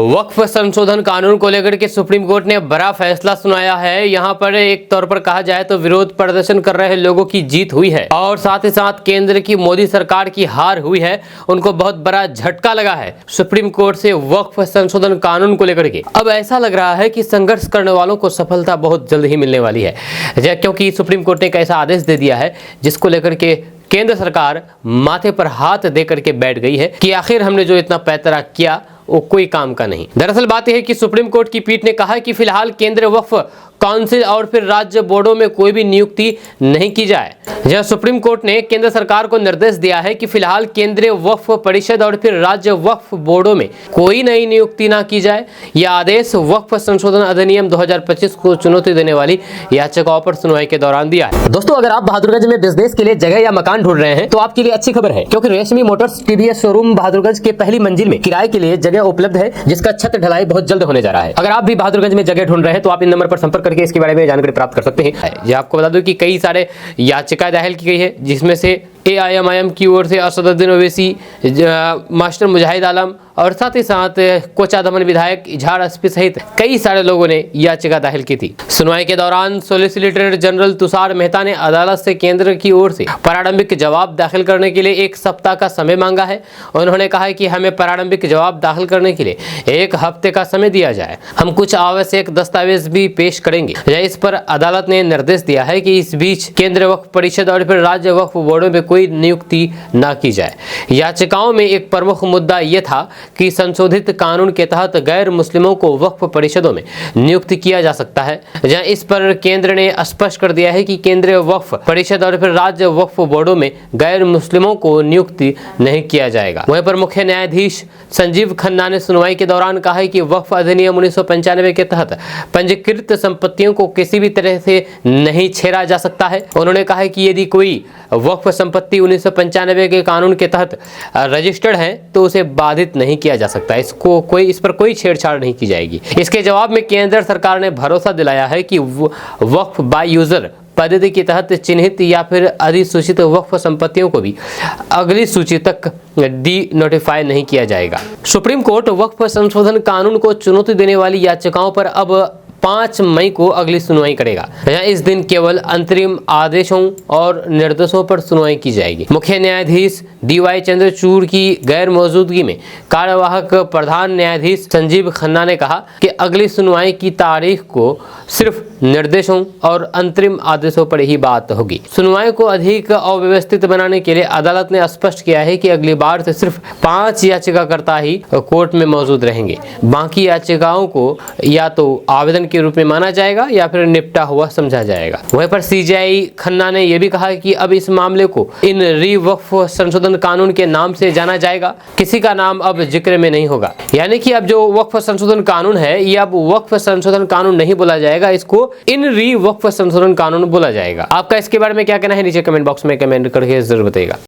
वक्फ संशोधन कानून को लेकर के सुप्रीम कोर्ट ने बड़ा फैसला सुनाया है। यहाँ पर एक तौर पर कहा जाए तो विरोध प्रदर्शन कर रहे लोगों की जीत हुई है और साथ ही साथ केंद्र की मोदी सरकार की हार हुई है। उनको बहुत बड़ा झटका लगा है सुप्रीम कोर्ट से वक्फ संशोधन कानून को लेकर के। अब ऐसा लग रहा है कि संघर्ष करने वालों को सफलता बहुत जल्द ही मिलने वाली है, क्योंकि सुप्रीम कोर्ट ने एक ऐसा आदेश दे दिया है जिसको लेकर के केंद्र सरकार माथे पर हाथ दे करके बैठ गई है कि आखिर हमने जो इतना पैतरा किया वो कोई काम का नहीं। दरअसल बात यह है कि सुप्रीम कोर्ट की पीठ ने कहा कि फिलहाल केंद्र वक्फ काउंसिल और फिर राज्य बोर्डों में कोई भी नियुक्ति नहीं की जाए। जहां सुप्रीम कोर्ट ने केंद्र सरकार को निर्देश दिया है कि फिलहाल केंद्रीय वक्फ परिषद और फिर राज्य वक्फ बोर्डों में कोई नई नियुक्ति ना की जाए। यह आदेश वक्फ संशोधन अधिनियम 2025 को चुनौती देने वाली याचिकाओं पर सुनवाई के दौरान दिया है। दोस्तों, अगर आप बहादुरगंज में बिजनेस के लिए जगह या मकान ढूंढ रहे हैं तो आपके लिए अच्छी खबर है, क्योंकि रेशमी मोटर्स टीवीएस शोरूम बहादुरगंज के पहली मंजिल में किराए के लिए जगह उपलब्ध है, जिसका छत ढलाई बहुत जल्द होने जा रहा है। अगर आप भी बहादुरगंज में जगह ढूंढ रहे हैं तो आप इन नंबर पर संपर्क करके इसके बारे में जानकारी प्राप्त कर सकते हैं। ये आपको बता दूं कि कई सारे याचिकाएं दाखिल की गई है, जिसमें से AIMIM की ओर से असदुद्दीन ओवैसी, मास्टर मुजाहिद आलम और साथ ही साथ कोचाधमन विधायक इजहार एसपी सहित कई सारे लोगों ने याचिका दाखिल की थी। सुनवाई के दौरान सॉलिसिटर जनरल तुषार मेहता ने अदालत से केंद्र की ओर से प्रारंभिक जवाब दाखिल करने के लिए 1 सप्ताह का समय मांगा है। उन्होंने कहा है कि हमें प्रारंभिक जवाब दाखिल करने के लिए 1 हफ्ते का समय दिया जाए। हम कुछ आवश्यक दस्तावेज भी पेश करेंगे। इस पर अदालत ने निर्देश दिया है कि इस बीच केंद्रीय वक्फ परिषद और फिर राज्य वक्फ बोर्डों में कोई नियुक्ति न की जाए। याचिकाओं में एक प्रमुख मुद्दा यह था कि संशोधित कानून के तहत गैर मुस्लिमों को वक्फ परिषदों में नियुक्त किया जा सकता है। जहां इस पर केंद्र ने स्पष्ट कर दिया है कि केंद्रीय वक्फ परिषद और फिर राज्य वक्फ बोर्डों में गैर मुस्लिमों को नियुक्ति नहीं किया जाएगा। वहीं पर मुख्य न्यायाधीश संजीव खन्ना ने सुनवाई के दौरान कहा है कि वक्फ अधिनियम 1995 के तहत पंजीकृत संपत्तियों को किसी भी तरह से नहीं छेड़ा जा सकता है। उन्होंने कहा है कि यदि कोई वक्फ संपत्ति 1995 के कानून के तहत रजिस्टर्ड है तो उसे बाधित नहीं किया जा सकता। इस पर कोई छेड़छाड़ नहीं की जाएगी। इसके जवाब में केंद्र सरकार ने भरोसा दिलाया है कि वक्फ बाय यूजर पद्धति के तहत चिन्हित या फिर अधिसूचित वक्फ संपत्तियों को भी अगली सूची तक डी नोटिफाई नहीं किया जाएगा। सुप्रीम कोर्ट वक्फ संशोधन कानून को चुनौती देने वाली याचिकाओं पर अब 5 मई को अगली सुनवाई करेगा। इस दिन केवल अंतरिम आदेशों और निर्देशों पर सुनवाई की जाएगी। मुख्य न्यायाधीश DY चंद्रचूड़ की गैर मौजूदगी में कार्यवाहक प्रधान न्यायाधीश संजीव खन्ना ने कहा कि अगली सुनवाई की तारीख को सिर्फ निर्देशों और अंतरिम आदेशों पर ही बात होगी। सुनवाई को अधिक अव्यवस्थित बनाने के लिए अदालत ने स्पष्ट किया है कि अगली बार से सिर्फ 5 याचिकाकर्ता ही कोर्ट में मौजूद रहेंगे। बाकी याचिकाओं को या तो आवेदन के रूप में माना जाएगा या फिर निपटा हुआ समझा जाएगा। वहीं पर CJI खन्ना ने यह भी कहा कि अब इस मामले को इन वक्फ संशोधन कानून के नाम से जाना जाएगा। किसी का नाम अब जिक्र में नहीं होगा। यानी कि अब जो वक्फ संशोधन कानून है ये अब वक्फ संशोधन कानून नहीं बोला जाएगा, इसको इन वक्फ संशोधन कानून बोला जाएगा। आपका इसके बारे में क्या कहना है नीचे कमेंट बॉक्स में कमेंट करके जरूर बताइएगा।